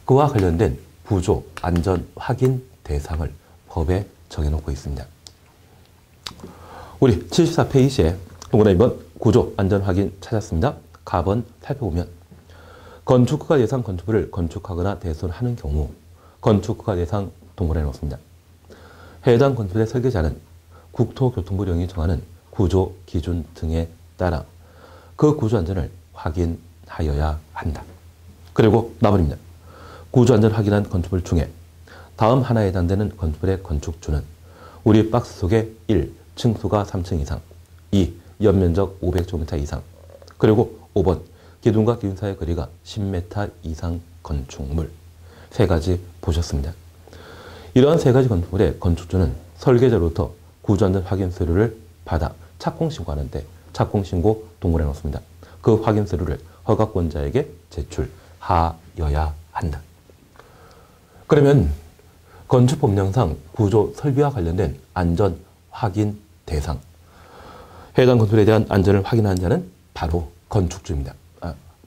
그와 관련된 구조, 안전 확인 대상을 법에 정해놓고 있습니다. 우리 74페이지에 동그라미 번 구조, 안전 확인 찾았습니다. 가번 살펴보면 건축허가 대상 건축물을 건축하거나 대손하는 경우 건축허가 대상 동그라미 놓습니다. 해당 건축물의 설계자는 국토교통부령이 정하는 구조 기준 등에 따라 그 구조 안전을 확인하여야 한다. 그리고 나버립니다. 구조 안전 확인한 건축물 중에 다음 하나에 해당되는 건축물의 건축주는 우리 박스 속에 1. 층수가 3층 이상 2. 연면적 500제곱미터 이상 그리고 5번 기둥과 기둥 사이의 거리가 10m 이상 건축물 세 가지 보셨습니다. 이러한 세 가지 건축물의 건축주는 설계자로부터 구조안전 확인 서류를 받아 착공신고하는데 착공신고 동그라미 놓습니다. 그 확인 서류를 허가권자에게 제출하여야 한다. 그러면 건축법령상 구조 설비와 관련된 안전 확인 대상 해당 건축물에 대한 안전을 확인하는 자는 바로 건축주입니다.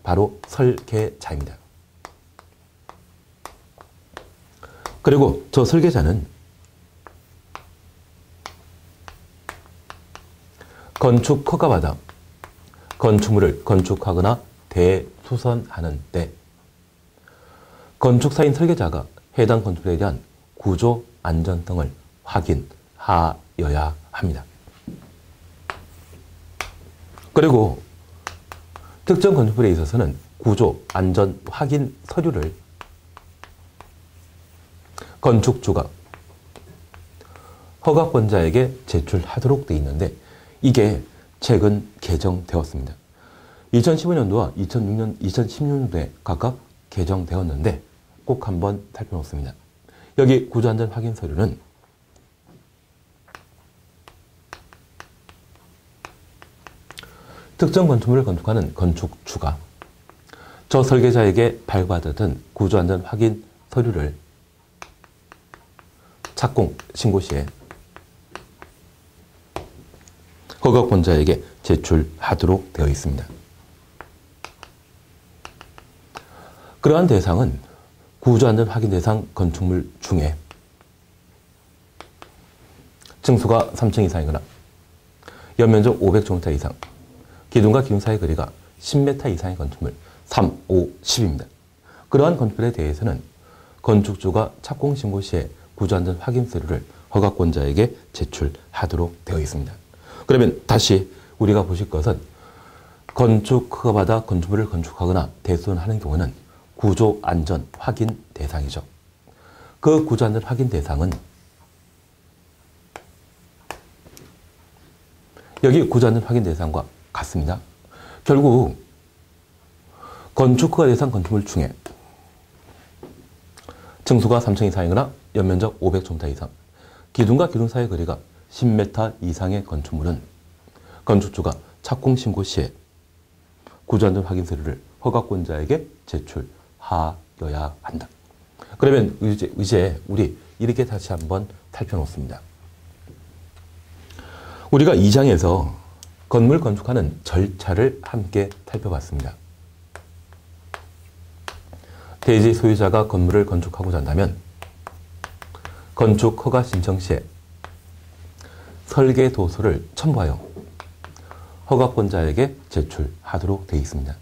바로 설계자입니다. 그리고 저 설계자는 건축 허가받아 건축물을 건축하거나 대수선하는 때 건축사인 설계자가 해당 건축물에 대한 구조 안전 등을 확인하여야 합니다. 그리고 특정 건축물에 있어서는 구조 안전 확인 서류를 건축주가 허가권자에게 제출하도록 되어 있는데 이게 최근 개정되었습니다. 2015년도와 2006년, 2016년도에 각각 개정되었는데 꼭 한번 살펴놓습니다. 여기 구조안전 확인 서류는 특정 건축물을 건축하는 건축주가 저 설계자에게 발부받았던 구조안전 확인 서류를 착공 신고 시에 허가권자에게 제출하도록 되어 있습니다. 그러한 대상은 구조안전 확인 대상 건축물 중에 층수가 3층 이상이거나 연면적 500제곱미터 이상 기둥과 기둥 사이의 거리가 10m 이상의 건축물 3, 5, 10입니다. 그러한 건축물에 대해서는 건축주가 착공 신고 시에 구조안전 확인 서류를 허가권자에게 제출하도록 되어 있습니다. 그러면 다시 우리가 보실 것은 건축 허가받아 건축물을 건축하거나 대손하는 경우는 구조안전 확인 대상이죠. 그 구조안전 확인 대상은 여기 구조안전 확인 대상과 같습니다. 결국 건축허가 대상 건축물 중에 층수가 3층 이상이거나 연면적 500제곱미터 이상 기둥과 기둥 사이의 거리가 10m 이상의 건축물은 건축주가 착공 신고 시에 구조안전 확인 서류를 허가권자에게 제출하여야 한다. 그러면 이제 우리 이렇게 다시 한번 살펴놓습니다. 우리가 2장에서 건물 건축하는 절차를 함께 살펴봤습니다. 대지 소유자가 건물을 건축하고자 한다면 건축 허가 신청 시에 설계 도서를 첨부하여 허가권자에게 제출하도록 되어 있습니다.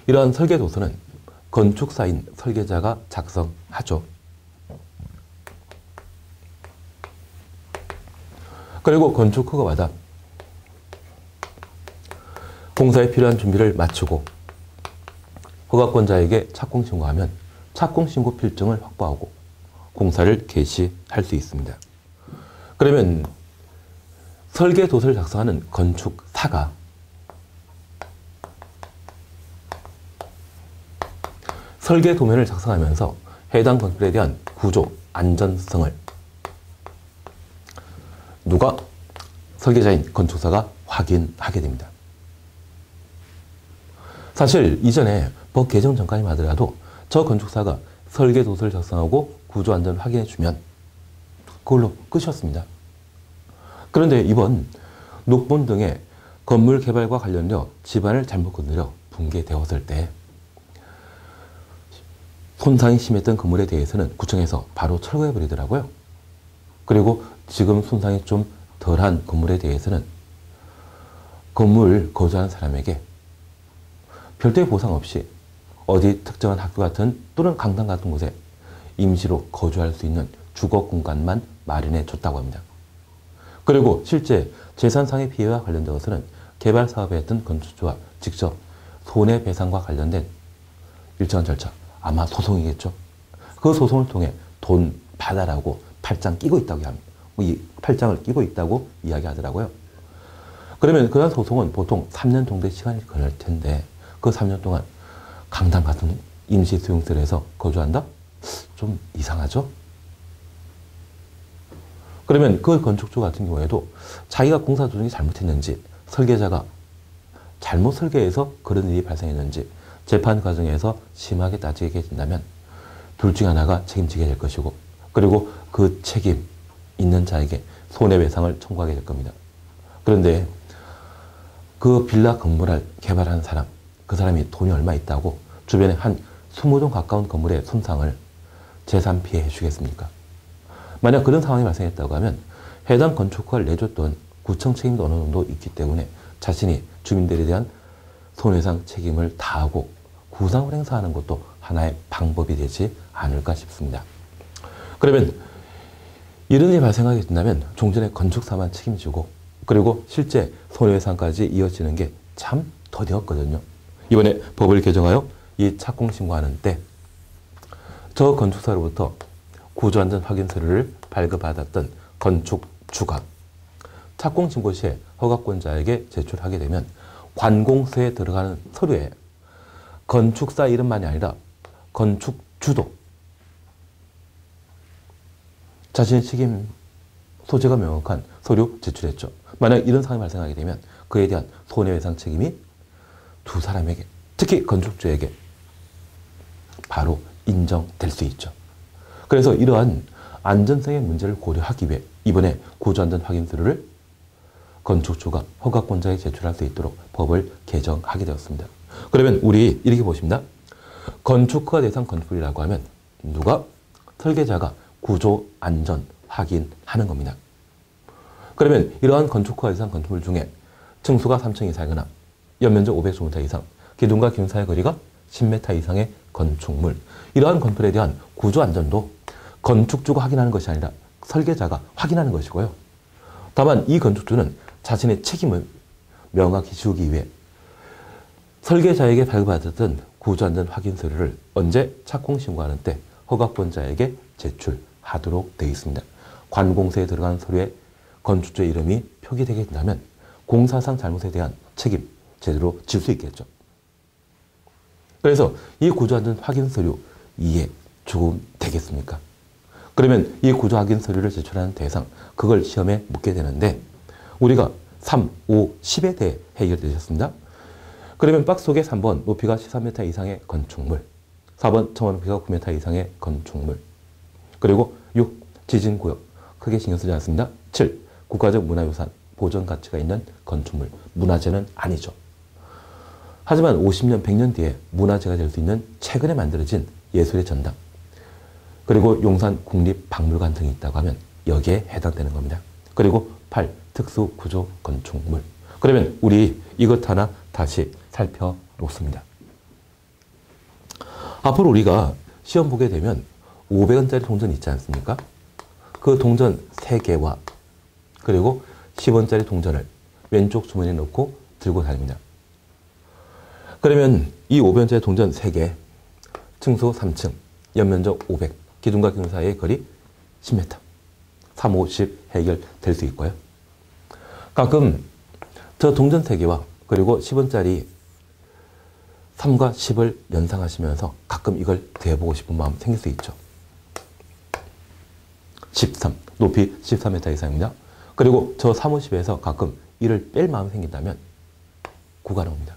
이러한 설계 도서는 건축사인 설계자가 작성하죠. 그리고 건축 허가받아 공사에 필요한 준비를 마치고 허가권자에게 착공 신고하면 착공 신고 필증을 확보하고 공사를 개시할 수 있습니다. 그러면 설계 도서를 작성하는 건축사가 설계 도면을 작성하면서 해당 건물에 대한 구조 안전성을 누가? 설계자인 건축사가 확인하게 됩니다. 사실 이전에 법 개정 전까지만 하더라도 저 건축사가 설계 도서를 작성하고 구조 안전을 확인해 주면 그걸로 끝이었습니다. 그런데 이번 녹본 등의 건물 개발과 관련되어 집안을 잘못 건드려 붕괴되었을 때 손상이 심했던 건물에 대해서는 구청에서 바로 철거해버리더라고요. 그리고 지금 손상이 좀 덜한 건물에 대해서는 건물 거주하는 사람에게 별도의 보상 없이 어디 특정한 학교 같은 또는 강당 같은 곳에 임시로 거주할 수 있는 주거 공간만 마련해 줬다고 합니다. 그리고 실제 재산상의 피해와 관련되어서는 개발 사업에 했던 건축주와 직접 손해배상과 관련된 일정한 절차, 아마 소송이겠죠. 그 소송을 통해 돈 받아라고 팔짱 끼고 있다고 합니다. 이 팔짱을 끼고 있다고 이야기하더라고요. 그러면 그런 소송은 보통 3년 정도의 시간이 걸릴 텐데 그 3년 동안 강당 같은 임시 수용소에서 거주한다? 좀 이상하죠? 그러면 그 건축주 같은 경우에도 자기가 공사 조정이 잘못했는지 설계자가 잘못 설계해서 그런 일이 발생했는지 재판 과정에서 심하게 따지게 된다면 둘 중 하나가 책임지게 될 것이고 그리고 그 책임 있는 자에게 손해배상을 청구하게 될 겁니다. 그런데 그 빌라 건물을 개발한 사람, 그 사람이 돈이 얼마 있다고 주변에 한 20동 가까운 건물의 손상을 재산 피해해 주겠습니까? 만약 그런 상황이 발생했다고 하면 해당 건축허를 내줬던 구청 책임도 어느 정도 있기 때문에 자신이 주민들에 대한 손해상 책임을 다하고 구상을 행사하는 것도 하나의 방법이 되지 않을까 싶습니다. 그러면 이런 일이 발생하게 된다면 종전에 건축사만 책임지고 그리고 실제 손해배상까지 이어지는 게 참 더디었거든요. 이번에 법을 개정하여 이 착공신고하는 때 저 건축사로부터 구조안전 확인 서류를 발급받았던 건축주가 착공신고 시에 허가권자에게 제출하게 되면 관공서에 들어가는 서류에 건축사 이름만이 아니라 건축주도 자신의 책임 소재가 명확한 서류 제출했죠. 만약 이런 상황이 발생하게 되면 그에 대한 손해배상 책임이 두 사람에게, 특히 건축주에게 바로 인정될 수 있죠. 그래서 이러한 안전성의 문제를 고려하기 위해 이번에 구조안전 확인서류를 건축주가 허가권자에 제출할 수 있도록 법을 개정하게 되었습니다. 그러면 우리 이렇게 보십니다. 건축허가 대상 건물이라고 하면 누가? 설계자가 구조안전 확인하는 겁니다. 그러면 이러한 건축허가 대상 건축물 중에 층수가 3층 이상이거나 연면적 500제곱미터 이상, 기둥과 기둥 사이의 거리가 10m 이상의 건축물, 이러한 건물에 대한 구조안전도 건축주가 확인하는 것이 아니라 설계자가 확인하는 것이고요. 다만 이 건축주는 자신의 책임을 명확히 지우기 위해 설계자에게 발급받았던 구조안전 확인 서류를 언제 착공신고하는 때 허가권자에게 제출하도록 되어 있습니다. 관공서에 들어가는 서류에 건축주의 이름이 표기되게 된다면 공사상 잘못에 대한 책임 제대로 질 수 있겠죠. 그래서 이 구조안전 확인 서류 이해 조금 되겠습니까? 그러면 이 구조 확인 서류를 제출하는 대상, 그걸 시험에 묻게 되는데 우리가 3, 5, 10에 대해 해결되셨습니다. 그러면 박스 속에 3번 높이가 13m 이상의 건축물, 4번 정원 높이가 9m 이상의 건축물, 그리고 6. 지진구역, 크게 신경 쓰지 않습니다. 7. 국가적 문화유산, 보존 가치가 있는 건축물, 문화재는 아니죠. 하지만 50년, 100년 뒤에 문화재가 될 수 있는 최근에 만들어진 예술의 전당, 그리고 용산 국립박물관 등이 있다고 하면 여기에 해당되는 겁니다. 그리고 8. 특수구조 건축물. 그러면 우리 이것 하나 다시 살펴놓습니다. 앞으로 우리가 시험 보게 되면 500원짜리 동전 있지 않습니까? 그 동전 3개와 그리고 10원짜리 동전을 왼쪽 주머니에 넣고 들고 다닙니다. 그러면 이 500원짜리 동전 3개, 층수 3층, 연면적 500, 기둥과 기둥 사이의 거리 10m, 3, 5, 10 해결될 수 있고요. 가끔 저 동전 3개와 그리고 10원짜리 3과 10을 연상하시면서 가끔 이걸 대보고 싶은 마음 생길 수 있죠. 13, 높이 14m 이상입니다. 그리고 저 350에서 가끔 이를 뺄 마음이 생긴다면 9가 나옵니다.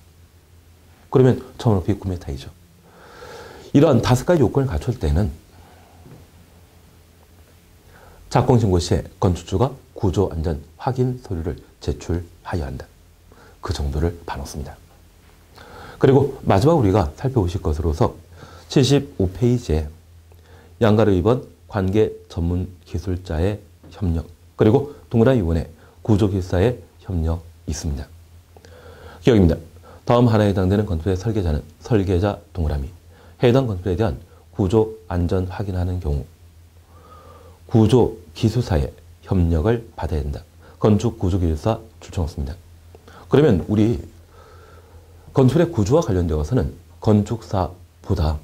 그러면 저 높이 9m이죠. 이러한 5가지 요건을 갖출 때는 착공신고 시에 건축주가 구조안전 확인 서류를 제출하여야 한다. 그 정도를 봐놓습니다. 그리고 마지막 우리가 살펴보실 것으로서 75페이지에 양가를 입은 관계 전문 기술자의 협력, 그리고 동그라미 구조기술사의 협력이 있습니다. 기억입니다. 다음 하나에 해당되는 건축의 설계자는 설계자 동그라미, 해당 건축에 대한 구조 안전 확인하는 경우 구조기술사의 협력을 받아야 된다. 건축구조기술사 출청 없습니다. 그러면 우리 건축의 구조와 관련되어서는 건축사보다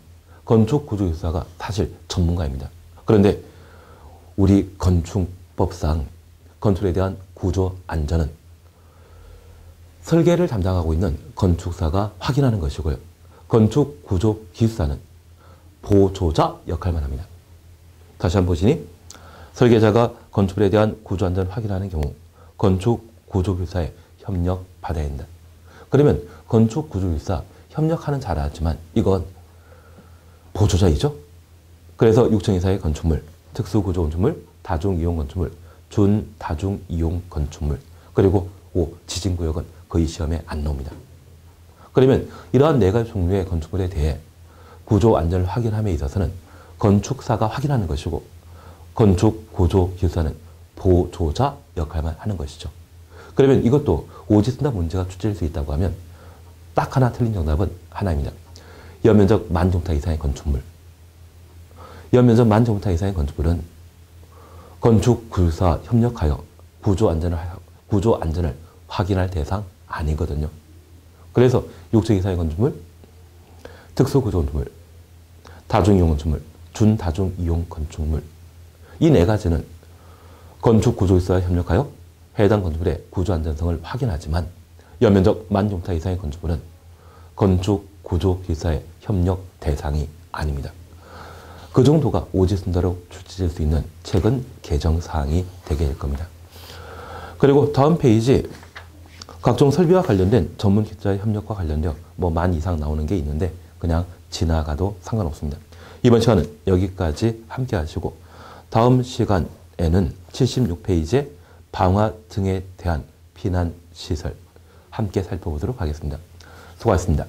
건축구조기술사가 사실 전문가입니다. 그런데 우리 건축법상 건축에 대한 구조 안전은 설계를 담당하고 있는 건축사가 확인하는 것이고요. 건축구조기술사는 보조자 역할만 합니다. 다시 한번 보시니 설계자가 건축물에 대한 구조안전을 확인하는 경우 건축구조기술사의 협력 받아야 한다. 그러면 건축구조기술사 협력하는 잘 알았지만 이건 보조자이죠. 그래서 6층 이상의 건축물, 특수구조 건축물, 다중이용 건축물, 준다중이용 건축물, 그리고 5. 지진구역은 거의 시험에 안 나옵니다. 그러면 이러한 4가지 종류의 건축물에 대해 구조 안전을 확인함에 있어서는 건축사가 확인하는 것이고 건축구조기술사는 보조자 역할만 하는 것이죠. 그러면 이것도 오지선다 문제가 출제될 수 있다고 하면 딱 하나 틀린 정답은 하나입니다. 연면적 10,000제곱미터 이상의 건축물. 연면적 10,000제곱미터 이상의 건축물은 건축구조사 협력하여 구조 안전을 확인할 대상 아니거든요. 그래서 6층 이상의 건축물, 특수구조 건축물, 다중이용 건축물, 준다중이용 건축물, 이 4가지는 건축구조기술사와 협력하여 해당 건축물의 구조안전성을 확인하지만 연면적 10,000제곱미터 이상의 건축물은 건축구조기술사의 협력 대상이 아닙니다. 그 정도가 오지선다로 출제될 수 있는 최근 개정사항이 되게 될 겁니다. 그리고 다음 페이지 각종 설비와 관련된 전문기술자의 협력과 관련되어 10,000 이상 나오는 게 있는데 그냥 지나가도 상관없습니다. 이번 시간은 여기까지 함께 하시고 다음 시간에는 76페이지에 방화 등에 대한 피난시설 함께 살펴보도록 하겠습니다. 수고하셨습니다.